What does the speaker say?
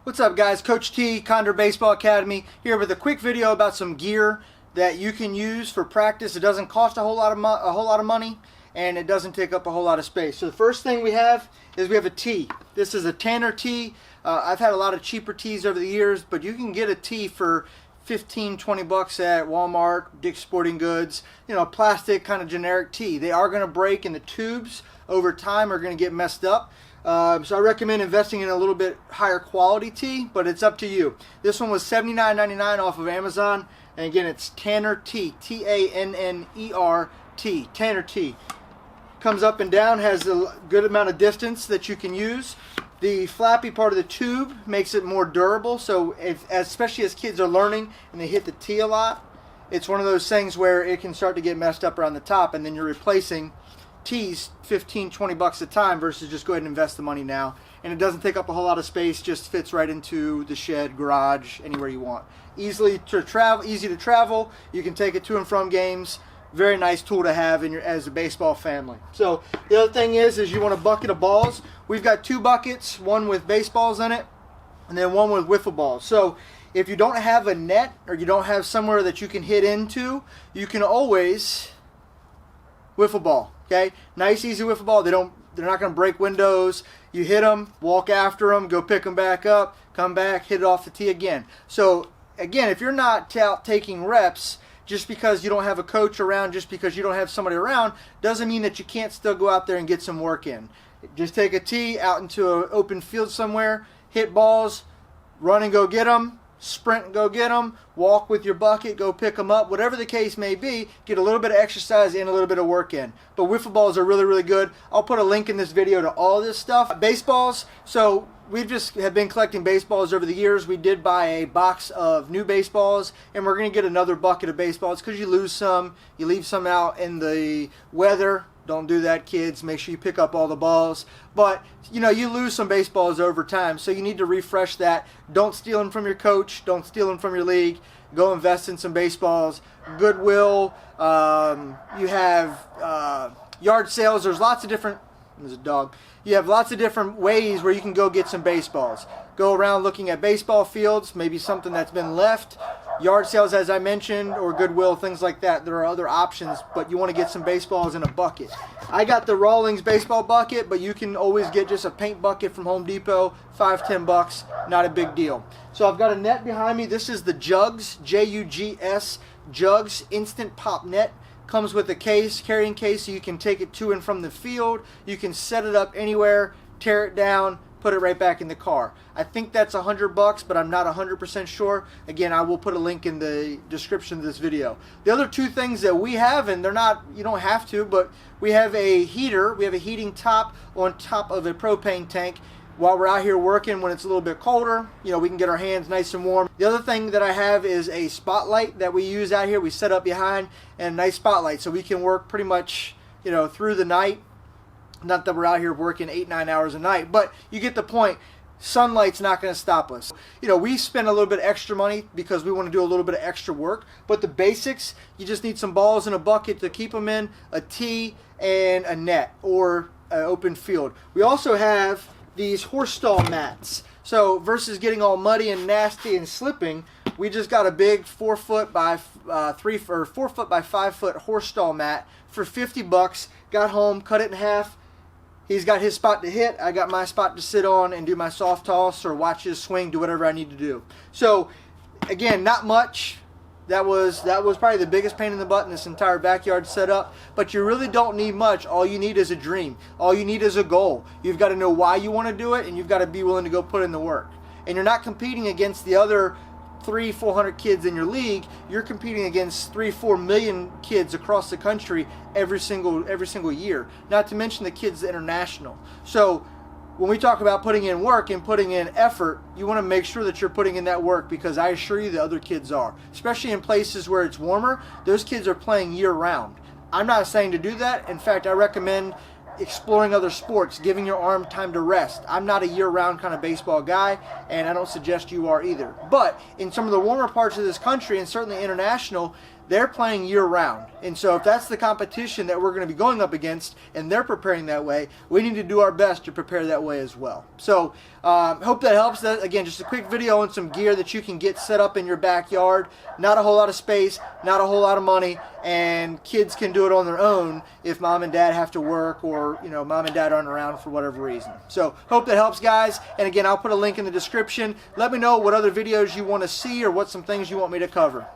What's up, guys? Coach T, Condor Baseball Academy, here with a quick video about some gear that you can use for practice. It doesn't cost a whole lot of money, and it doesn't take up a whole lot of space. So the first thing we have is we have a tee. This is a Tanner tee. I've had a lot of cheaper tees over the years, but you can get a tee for 15-20 bucks at Walmart, Dick's Sporting Goods. You know, plastic kind of generic tee. They are going to break, and the tubes over time are going to get messed up. So I recommend investing in a little bit higher quality tee, but it's up to you. This one was $79.99 off of Amazon, and again, it's Tanner Tee, T-A-N-N-E-R-T, Tanner Tee. Comes up and down, has a good amount of distance that you can use. The flappy part of the tube makes it more durable, so especially as kids are learning and they hit the tee a lot, it's one of those things where it can start to get messed up around the top, and then you're replacing tees 15-20 bucks a time versus just go ahead and invest the money now. And it doesn't take up a whole lot of space, just fits right into the shed, garage, anywhere you want. Easy to travel. You can take it to and from games. Very nice tool to have as a baseball family. So the other thing is you want a bucket of balls. We've got two buckets, one with baseballs in it and then one with wiffle balls. So if you don't have a net or you don't have somewhere that you can hit into, you can always wiffle ball. Okay, nice easy wiffle ball. They're not going to break windows. You hit them, walk after them, go pick them back up, come back, hit it off the tee again. So again, if you're not out taking reps, just because you don't have a coach around, just because you don't have somebody around, doesn't mean that you can't still go out there and get some work in. Just take a tee out into an open field somewhere, hit balls, run and go get them, sprint and go get them, walk with your bucket, go pick them up, whatever the case may be, get a little bit of exercise and a little bit of work in. But wiffle balls are really, really good. I'll put a link in this video to all this stuff. Baseballs, so we just have been collecting baseballs over the years. We did buy a box of new baseballs, and we're going to get another bucket of baseballs because you lose some, you leave some out in the weather. Don't do that, kids. Make sure you pick up all the balls. But, you know, you lose some baseballs over time, so you need to refresh that. Don't steal them from your coach. Don't steal them from your league. Go invest in some baseballs. Goodwill. You have yard sales. There's lots of different... There's a dog. You have lots of different ways where you can go get some baseballs. Go around looking at baseball fields, maybe something that's been left. Yard sales, as I mentioned, or Goodwill, things like that. There are other options, but you want to get some baseballs in a bucket. I got the Rawlings baseball bucket, but you can always get just a paint bucket from Home Depot, $5-10 bucks, not a big deal. So I've got a net behind me. This is the Jugs, J-U-G-S, Jugs Instant Pop Net. Comes with a case, carrying case, so you can take it to and from the field. You can set it up anywhere, tear it down, put it right back in the car. I think that's $100 bucks, but I'm not 100% sure. Again, I will put a link in the description of this video. The other two things that we have, and they're not, you don't have to, but we have a heater. We have a heating top on top of a propane tank. While we're out here working, when it's a little bit colder, you know, we can get our hands nice and warm. The other thing that I have is a spotlight that we use out here. We set up behind, and a nice spotlight, so we can work pretty much, you know, through the night. Not that we're out here working 8-9 hours a night, but you get the point. Sunlight's not going to stop us. You know, we spend a little bit extra money because we want to do a little bit of extra work, but the basics, you just need some balls in a bucket to keep them in, a tee, and a net or an open field. We also have these horse stall mats. So versus getting all muddy and nasty and slipping, we just got a big 4 foot by 4 foot by 5 foot horse stall mat for 50 bucks. Got home, cut it in half. He's got his spot to hit. I got my spot to sit on and do my soft toss or watch his swing, do whatever I need to do. So again, not much. That was probably the biggest pain in the butt in this entire backyard setup. But you really don't need much. All you need is a dream. All you need is a goal. You've got to know why you want to do it, and you've got to be willing to go put in the work. And you're not competing against the other 300-400 kids in your league. You're competing against 3-4 million kids across the country every single year. Not to mention the kids international. So when we talk about putting in work and putting in effort, you want to make sure that you're putting in that work, because I assure you the other kids are. Especially in places where it's warmer, those kids are playing year-round. I'm not saying to do that. In fact, I recommend exploring other sports, giving your arm time to rest. I'm not a year-round kind of baseball guy, and I don't suggest you are either. But in some of the warmer parts of this country, and certainly international, they're playing year-round. And so if that's the competition that we're going to be going up against and they're preparing that way, we need to do our best to prepare that way as well. So hope that helps. That, again, just a quick video on some gear that you can get set up in your backyard. Not a whole lot of space, not a whole lot of money, and kids can do it on their own if mom and dad have to work, or mom and dad aren't around for whatever reason. So hope that helps, guys. And again, I'll put a link in the description. Let me know what other videos you want to see or what some things you want me to cover.